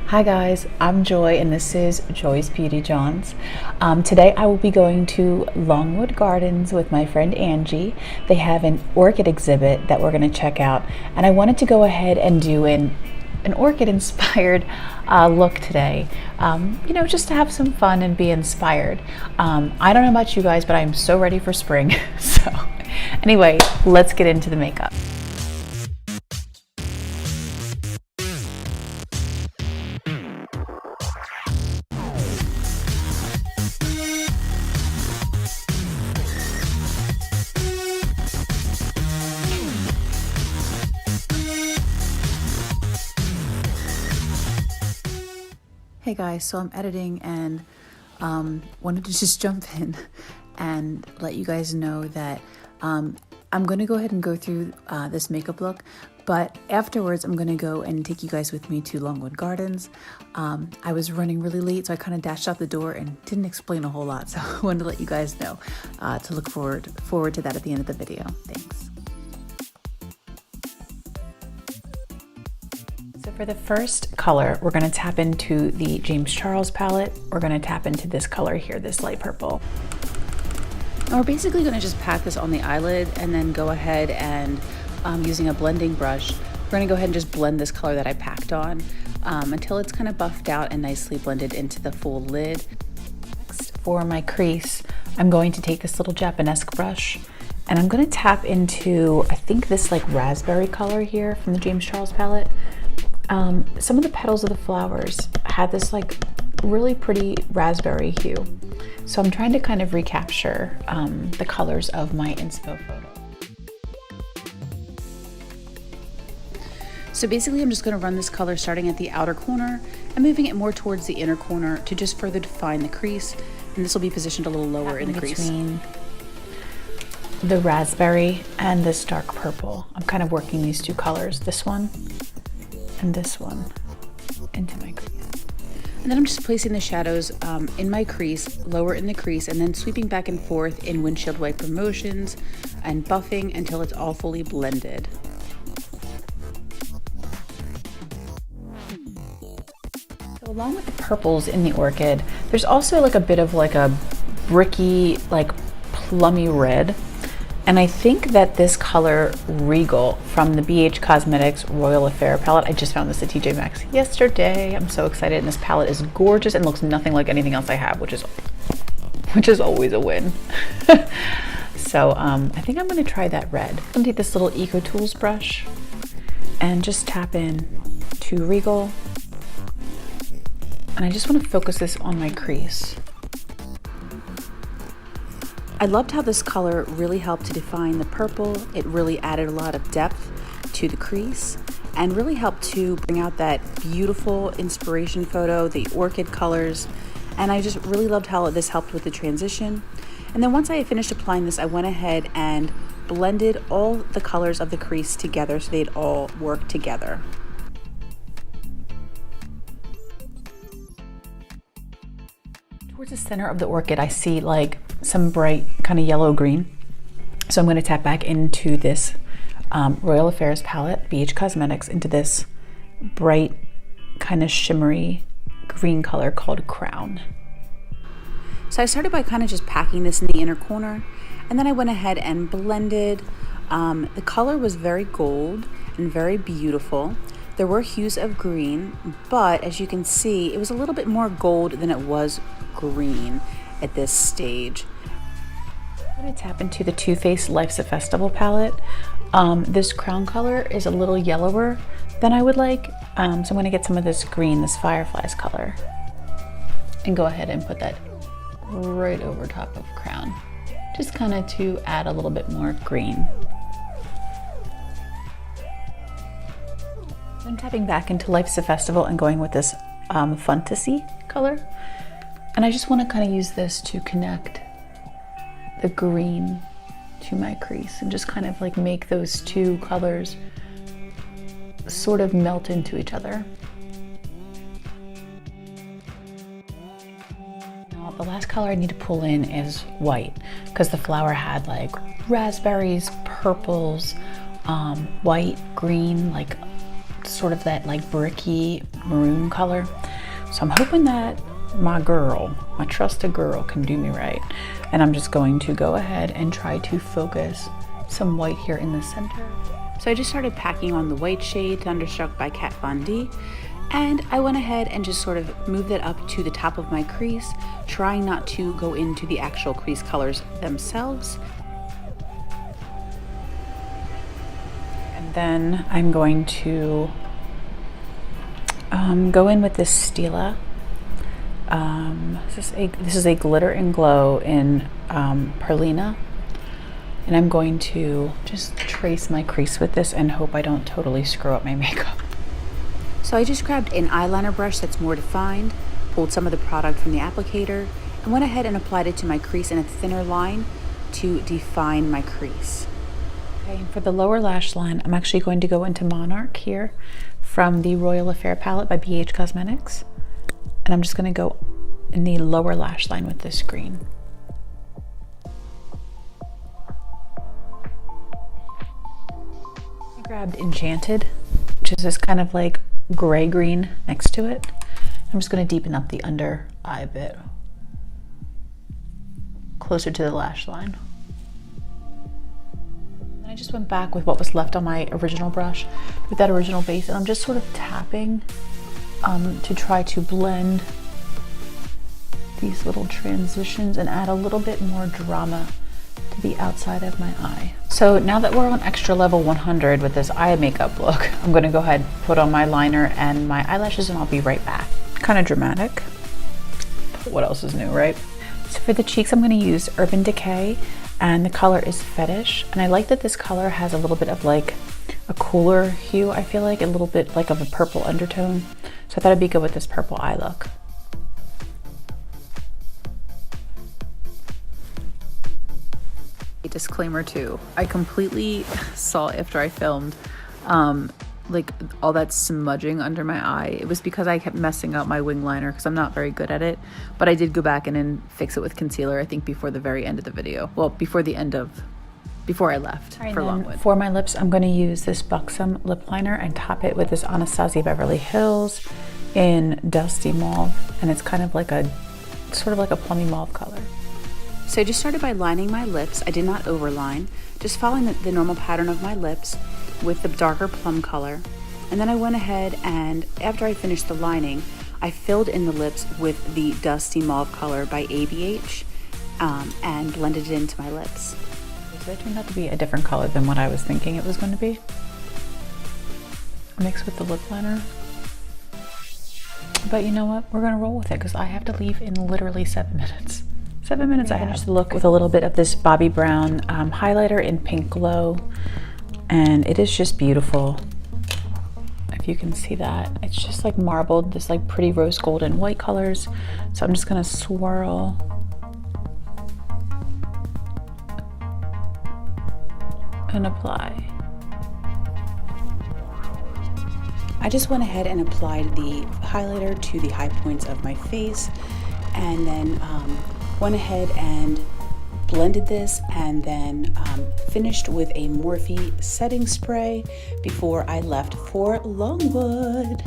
Hi guys, I'm Joy and this is Joy's Beauty Johns. Today I will be going to Longwood Gardens with my friend Angie. They have an orchid exhibit that we're going to check out, and I wanted to go ahead and do an orchid inspired look today. Just to have some fun and be inspired. I don't know about you guys, but I'm so ready for spring. So anyway, let's get into the makeup. Hey guys, so I'm editing and wanted to just jump in and let you guys know that I'm going to go ahead and go through this makeup look, but afterwards I'm going to go and take you guys with me to Longwood Gardens. I was running really late, so I kind of dashed out the door and didn't explain a whole lot, so I wanted to let you guys know to look forward to that at the end of the video. Thanks. So for the first color, we're going to tap into the James Charles palette. We're going to tap into this color here, this light purple. And we're basically going to just pack this on the eyelid and then go ahead and using a blending brush, we're going to go ahead and just blend this color that I packed on until it's kind of buffed out and nicely blended into the full lid. Next, for my crease, I'm going to take this little Japanesque brush and I'm going to tap into, I think, this like raspberry color here from the James Charles palette. Some of the petals of the flowers had this like really pretty raspberry hue. So I'm trying to kind of recapture the colors of my Inspo photo. So basically I'm just going to run this color starting at the outer corner and moving it more towards the inner corner to just further define the crease. And this will be positioned a little lower in the crease. Between the raspberry and this dark purple, I'm kind of working these two colors, this one and this one, into my crease. And then I'm just placing the shadows in my crease, lower in the crease, and then sweeping back and forth in windshield wiper motions and buffing until it's all fully blended. So along with the purples in the orchid, there's also like a bit of like a bricky, like plummy red. And I think that this color Regal from the BH Cosmetics Royal Affair palette, I just found this at TJ Maxx yesterday. I'm so excited, and this palette is gorgeous and looks nothing like anything else I have, which is always a win. So I think I'm gonna try that red. I'm gonna take this little Eco Tools brush and just tap in to Regal. And I just wanna focus this on my crease. I loved how this color really helped to define the purple. It really added a lot of depth to the crease and really helped to bring out that beautiful inspiration photo, the orchid colors. And I just really loved how this helped with the transition. And then once I had finished applying this, I went ahead and blended all the colors of the crease together so they'd all work together. Towards the center of the orchid, I see like some bright kind of yellow green. So I'm going to tap back into this Royal Affairs palette, BH Cosmetics, into this bright kind of shimmery green color called Crown. So I started by kind of just packing this in the inner corner, and then I went ahead and blended. The color was very gold and very beautiful. There were hues of green, but as you can see, it was a little bit more gold than it was green at this stage. I'm going to tap into the Too Faced Life's a Festival palette. This crown color is a little yellower than I would like, so I'm going to get some of this green, this Fireflies color, and go ahead and put that right over top of Crown, just kind of to add a little bit more green. I'm tapping back into Life's a Festival and going with this Fantasy color. And I just want to kind of use this to connect the green to my crease and just kind of like make those two colors sort of melt into each other. Now, the last color I need to pull in is white, because the flower had like raspberries, purples, white, green, like sort of that like bricky maroon color. So I'm hoping that my girl, my trusted girl, can do me right. And I'm just going to go ahead and try to focus some white here in the center. So I just started packing on the white shade, Thunderstruck by Kat Von D. And I went ahead and just sort of moved it up to the top of my crease, trying not to go into the actual crease colors themselves. And then I'm going to go in with this Stila. This is a glitter and glow in Perlina. And I'm going to just trace my crease with this and hope I don't totally screw up my makeup. So I just grabbed an eyeliner brush that's more defined, pulled some of the product from the applicator, and went ahead and applied it to my crease in a thinner line to define my crease. Okay, for the lower lash line, I'm actually going to go into Monarch here from the Royal Affair palette by BH Cosmetics. And I'm just going to go in the lower lash line with this green. I grabbed Enchanted, which is this kind of like gray green next to it. I'm just going to deepen up the under eye a bit, closer to the lash line. And I just went back with what was left on my original brush with that original base, and I'm just sort of tapping to try to blend these little transitions and add a little bit more drama to the outside of my eye. So now that we're on extra level 100 with this eye makeup look, I'm gonna go ahead, put on my liner and my eyelashes, and I'll be right back. Kind of dramatic. What else is new, right? So for the cheeks, I'm gonna use Urban Decay, and the color is Fetish. And I like that this color has a little bit of like a cooler hue, I feel like, a little bit like of a purple undertone. So I thought it'd be good with this purple eye look. Disclaimer too, I completely saw after I filmed like all that smudging under my eye. It was because I kept messing up my wing liner because I'm not very good at it, but I did go back in and fix it with concealer, I think before the very end of the video. Well, before I left for Longwood. For my lips, I'm going to use this Buxom lip liner and top it with this Anastasia Beverly Hills in Dusty Mauve, and it's kind of like a sort of like a plummy mauve color. So I just started by lining my lips. I did not overline, just following the normal pattern of my lips with the darker plum color. And then I went ahead and after I finished the lining, I filled in the lips with the Dusty Mauve color by ABH and blended it into my lips. So it turned out to be a different color than what I was thinking it was going to be. Mixed with the lip liner. But you know what? We're going to roll with it because I have to leave in literally 7 minutes. 7 minutes. I finished the look with a little bit of this Bobbi Brown highlighter in Pink Glow, and it is just beautiful. If you can see that, it's just like marbled, this like pretty rose gold and white colors. So I'm just gonna swirl and apply. I just went ahead and applied the highlighter to the high points of my face, and then went ahead and blended this, and then finished with a Morphe setting spray before I left for Longwood.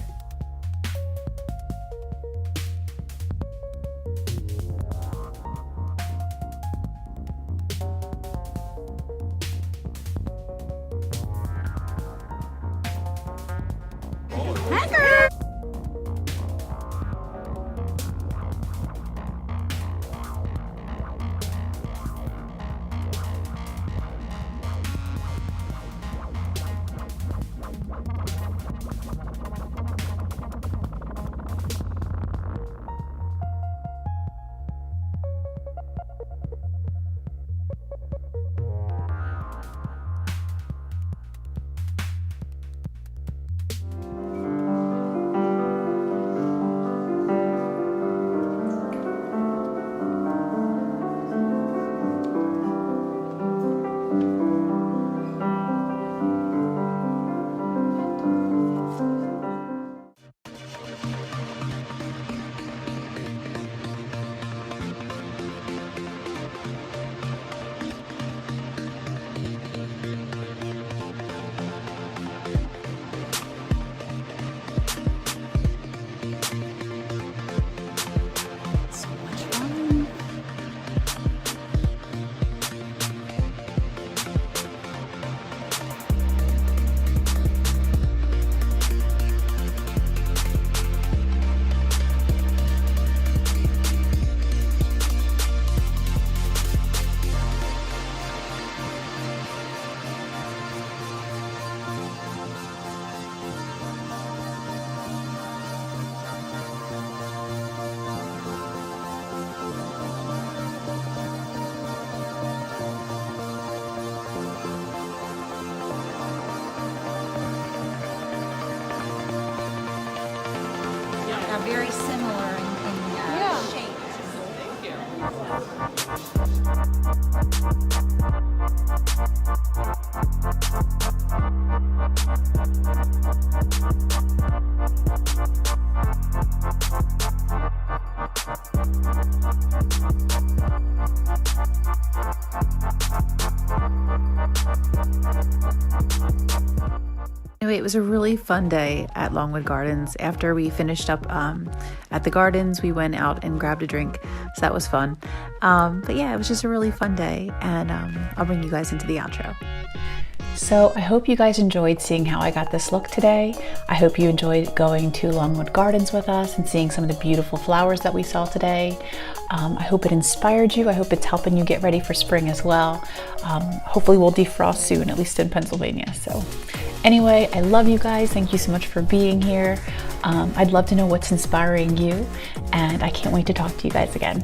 Yeah, very similar in shape. Anyway, it was a really fun day at Longwood Gardens. After we finished up at the gardens, we went out and grabbed a drink, so that was fun. But yeah, it was just a really fun day, and I'll bring you guys into the outro. So I hope you guys enjoyed seeing how I got this look today. I hope you enjoyed going to Longwood Gardens with us and seeing some of the beautiful flowers that we saw today. I hope it inspired you. I hope it's helping you get ready for spring as well. Hopefully we'll defrost soon, at least in Pennsylvania. So anyway, I love you guys. Thank you so much for being here. I'd love to know what's inspiring you, and I can't wait to talk to you guys again.